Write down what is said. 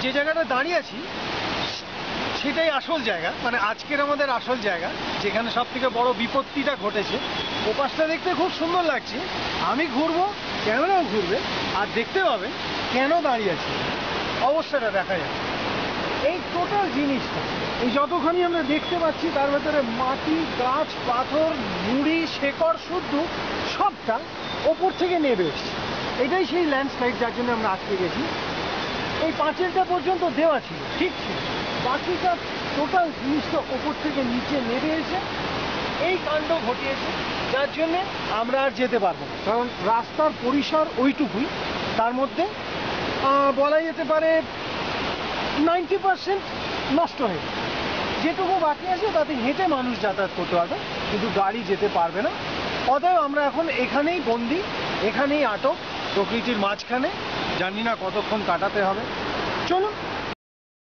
যে জায়গাটা দাঁড়িয়ে আছি সেটাই আসল জায়গা, মানে আজকের আমাদের আসল জায়গা, যেখানে সব থেকে বড় বিপত্তিটা ঘটেছে। ওপাশটা দেখতে খুব সুন্দর লাগছে। আমি ঘুরবো, ক্যামেরাও ঘুরবে, আর দেখতে পাবেন কেন দাঁড়িয়ে আছি, অবস্থাটা দেখা যাবে। এই টোটাল জিনিসটা, এই যতখানি আমরা দেখতে পাচ্ছি তার ভেতরে মাটি, গাছ, পাথর, নুড়ি, শেকড় শুদ্ধ সবটা ওপর থেকে নেমে এসছে। এটাই সেই ল্যান্ডস্লাইড যার জন্য আমরা আটকে গেছি। এই পাঁচিলটা পর্যন্ত দেওয়া ছিল, ঠিক ছিল, বাকিটা টোটাল জিনিসটা ওপর থেকে নিচে নেমে এসে এই কাণ্ড ঘটিয়েছে, যার জন্যে আমরা আর যেতে পারবো না। কারণ রাস্তার পরিসর ওইটুকুই, তার মধ্যে বলা যেতে পারে 90% নষ্ট হয়ে গেছে। যেটুকু বাকি আছে তাতে হেঁটে মানুষ যাতায়াত করতে পারবে, কিন্তু গাড়ি যেতে পারবে না। অতএব আমরা এখন এখানেই বন্দি, এখানেই আটক, প্রকৃতির মাঝখানে। জানি না কতক্ষণ কাটাতে হবে। চলুন